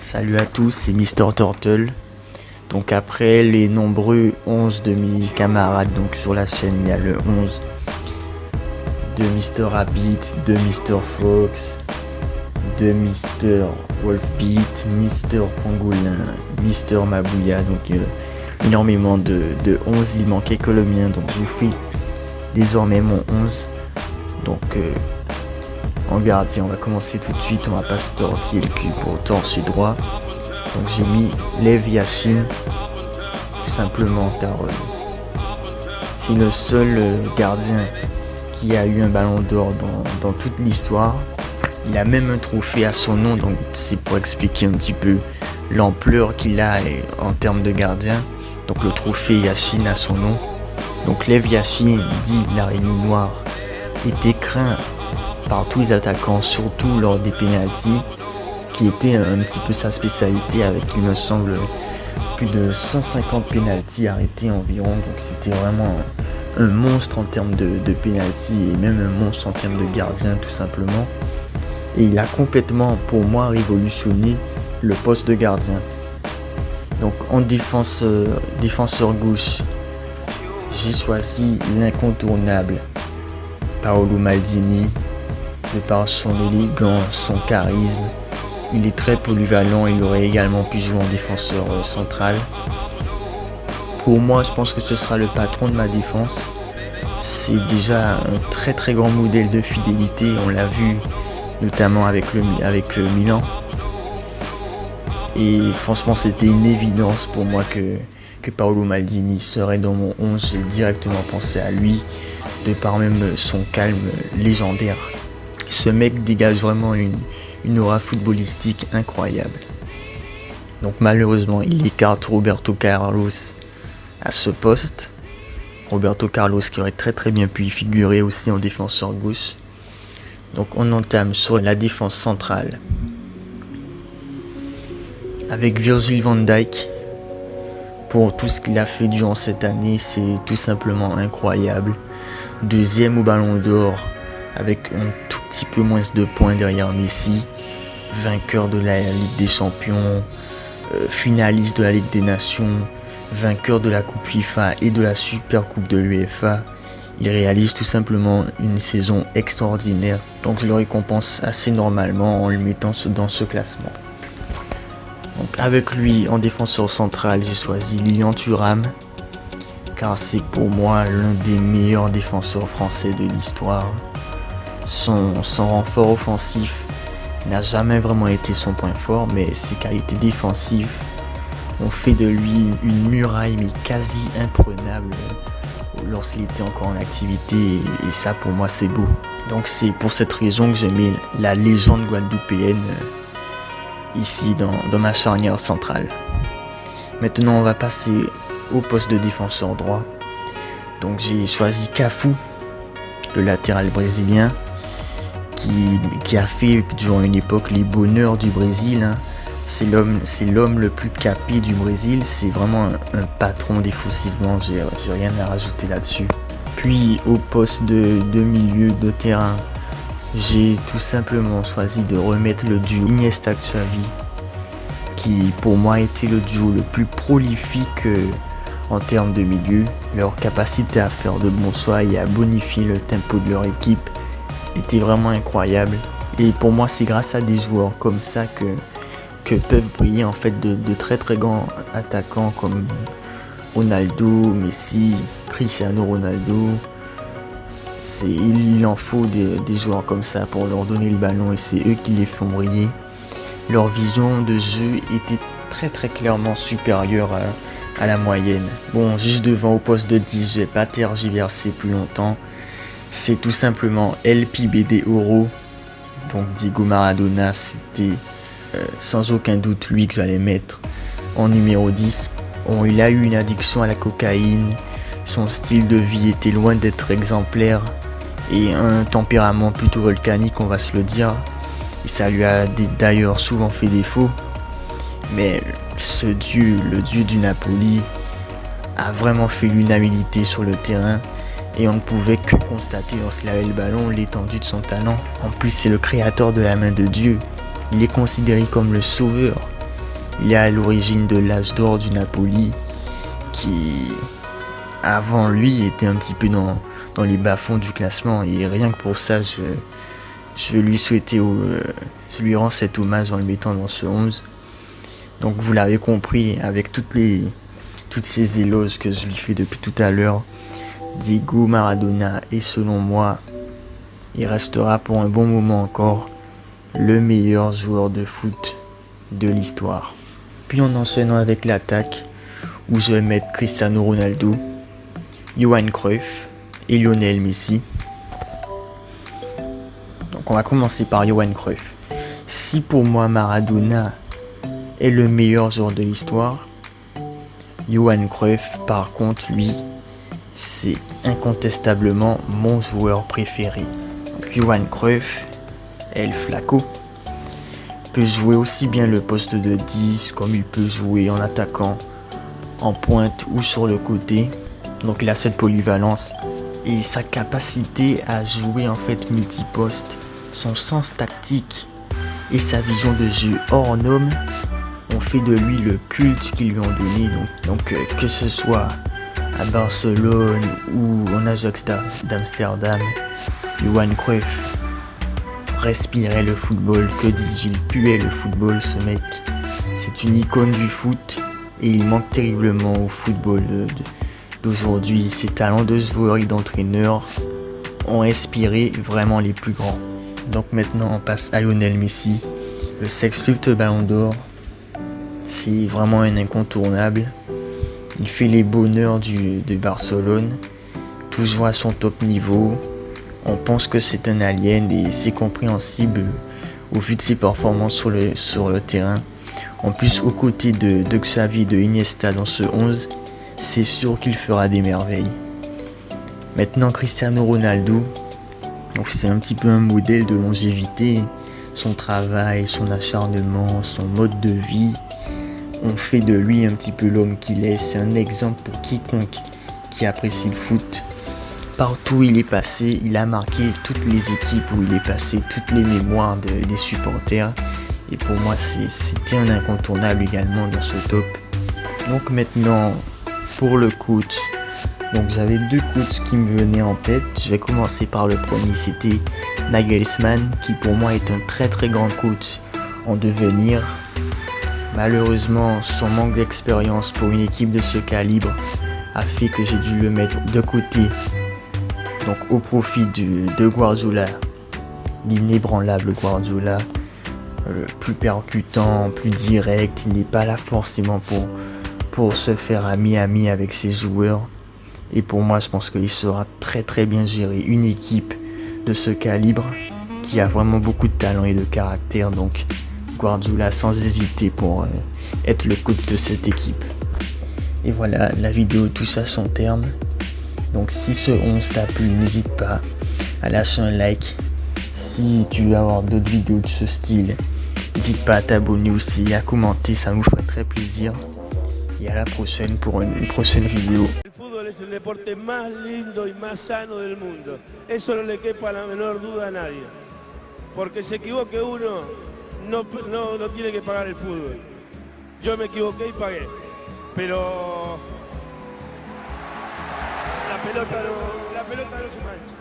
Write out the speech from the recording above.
Salut à tous, c'est Mister Turtle. Donc après les nombreux 11 de mes camarades, donc sur la chaîne il y a le 11 de Mister Rabbit, de Mister Fox, de Mister Wolfbeat, Mister Pangolin, Mister Mabouya, donc énormément de 11, il manquait que le mien, donc je vous fais désormais mon 11. Donc en gardien, on va commencer tout de suite, on va pas se tortiller le cul pour torcher droit. Donc j'ai mis Lev Yashin, tout simplement car c'est le seul gardien qui a eu un ballon d'or dans toute l'histoire. Il a même un trophée à son nom, donc c'est pour expliquer un petit peu l'ampleur qu'il a en termes de gardien. Donc le trophée Yashin a son nom. Donc Lev Yashin, dit l'araignée noire, était craint par tous les attaquants, surtout lors des pénaltys, qui était un petit peu sa spécialité, avec, il me semble, plus de 150 pénaltys arrêtés environ. Donc c'était vraiment un monstre en termes de pénaltys et même un monstre en termes de gardien, tout simplement. Et il a complètement, pour moi, révolutionné le poste de gardien. Donc en défenseur gauche, j'ai choisi l'incontournable Paolo Maldini. De par son élégance, son charisme, il est très polyvalent, il aurait également pu jouer en défenseur central. Pour moi, je pense que ce sera le patron de ma défense. C'est déjà un très très grand modèle de fidélité, on l'a vu notamment avec Milan. Et franchement, c'était une évidence pour moi que Paolo Maldini serait dans mon 11. J'ai directement pensé à lui, de par même son calme légendaire. Ce mec dégage vraiment une aura footballistique incroyable. Donc malheureusement, il écarte Roberto Carlos à ce poste. Roberto Carlos qui aurait très très bien pu y figurer aussi en défenseur gauche. Donc on entame sur la défense centrale avec Virgil van Dijk. Pour tout ce qu'il a fait durant cette année, c'est tout simplement incroyable. Deuxième au Ballon d'Or avec un tout petit peu moins de points derrière Messi, vainqueur de la Ligue des Champions, finaliste de la Ligue des Nations, vainqueur de la Coupe FIFA et de la Super Coupe de l'UEFA. Il réalise tout simplement une saison extraordinaire, donc je le récompense assez normalement en le mettant dans ce classement. Donc avec lui en défenseur central, j'ai choisi Lilian Thuram, car c'est pour moi l'un des meilleurs défenseurs français de l'histoire. Son renfort offensif n'a jamais vraiment été son point fort, mais ses qualités défensives ont fait de lui une muraille mais quasi imprenable lorsqu'il était encore en activité, et ça pour moi c'est beau. Donc c'est pour cette raison que j'ai mis la légende guadeloupéenne ici dans ma charnière centrale. Maintenant on va passer au poste de défenseur droit. Donc j'ai choisi Cafu, le latéral brésilien, qui a fait durant une époque les bonheurs du Brésil. C'est l'homme le plus capé du Brésil. C'est vraiment un patron défensivement. J'ai rien à rajouter là-dessus. Puis au poste de milieu de terrain, j'ai tout simplement choisi de remettre le duo Iniesta-Xavi, qui pour moi était le duo le plus prolifique en termes de milieu. Leur capacité à faire de bons choix et à bonifier le tempo de leur équipe était vraiment incroyable. Et pour moi, c'est grâce à des joueurs comme ça que peuvent briller en fait de très très grands attaquants comme Ronaldo, Messi, Cristiano Ronaldo. Il en faut des joueurs comme ça pour leur donner le ballon, et c'est eux qui les font briller. Leur vision de jeu était très très clairement supérieure à la moyenne. Bon, juste devant au poste de 10, je vais pas tergiverser plus longtemps. C'est tout simplement El Pibe de Oro. Donc Diego Maradona, c'était sans aucun doute lui que j'allais mettre en numéro 10. Bon, il a eu une addiction à la cocaïne. Son style de vie était loin d'être exemplaire. Et un tempérament plutôt volcanique, on va se le dire. Et ça lui a d'ailleurs souvent fait défaut. Mais ce dieu, le dieu du Napoli, a vraiment fait l'unanimité sur le terrain. Et on ne pouvait que constater lorsqu'il avait le ballon l'étendue de son talent. En plus, c'est le créateur de la main de Dieu. Il est considéré comme le sauveur Il est à l'origine de l'âge d'or du Napoli, qui avant lui était un petit peu dans les bas-fonds du classement. Et rien que pour ça, je lui rends cet hommage en le mettant dans ce 11. Donc vous l'avez compris, avec toutes ces éloges que je lui fais depuis tout à l'heure, Diego Maradona est selon moi, il restera pour un bon moment encore le meilleur joueur de foot de l'histoire. Puis en enchaînant avec l'attaque, où je vais mettre Cristiano Ronaldo, Johan Cruyff et Lionel Messi. Donc on va commencer par Johan Cruyff. Si pour moi Maradona est le meilleur joueur de l'histoire, Johan Cruyff par contre lui, c'est incontestablement mon joueur préféré. Donc, Johan Cruyff, El Flaco, peut jouer aussi bien le poste de 10 comme il peut jouer en attaquant, en pointe ou sur le côté. Donc il a cette polyvalence et sa capacité à jouer en fait multiposte, son sens tactique et sa vision de jeu hors norme ont fait de lui le culte qu'ils lui ont donné. Donc que ce soit à Barcelone ou en Ajax d'Amsterdam, Johan Cruyff respirait le football, que dis-je, il puait le football ce mec. C'est une icône du foot et il manque terriblement au football d'aujourd'hui. Ses talents de joueur et d'entraîneur ont inspiré vraiment les plus grands. Donc maintenant on passe à Lionel Messi, le sextuple Ballon d'Or. C'est vraiment un incontournable. Il fait les bonheurs de Barcelone, toujours à son top niveau. On pense que c'est un alien et c'est compréhensible au vu de ses performances sur le terrain. En plus, aux côtés de Xavi et de Iniesta dans ce 11, c'est sûr qu'il fera des merveilles. Maintenant, Cristiano Ronaldo, donc c'est un petit peu un modèle de longévité. Son travail, son acharnement, son mode de vie ont fait de lui un petit peu l'homme qu'il est. C'est un exemple pour quiconque qui apprécie le foot. Partout où il est passé, il a marqué toutes les équipes où il est passé, toutes les mémoires des supporters. Et pour moi, c'était un incontournable également dans ce top. Donc maintenant, pour le coach. Donc j'avais deux coachs qui me venaient en tête. Je vais commencer par le premier, c'était Nagelsmann, qui pour moi est un très très grand coach en devenir. Malheureusement, son manque d'expérience pour une équipe de ce calibre a fait que j'ai dû le mettre de côté. Donc au profit de Guardiola, l'inébranlable Guardiola, plus percutant, plus direct. Il n'est pas là forcément pour se faire ami avec ses joueurs. Et pour moi, je pense qu'il saura très très bien gérer une équipe de ce calibre qui a vraiment beaucoup de talent et de caractère. Donc Guardiola sans hésiter pour être le coach de cette équipe. Et voilà, la vidéo touche à son terme. Donc si ce 11 t'a plu, n'hésite pas à lâcher un like. Si tu veux avoir d'autres vidéos de ce style, n'hésite pas à t'abonner aussi et à commenter, ça nous ferait très plaisir. Et à la prochaine pour une prochaine vidéo. El fútbol es el deporte más lindo y más sano del mundo. Eso no le quepa la menor duda a nadie. Porque se equivoque uno, no tiene que pagar el fútbol. Yo me equivoqué y pagué. Pero la pelota no se mancha.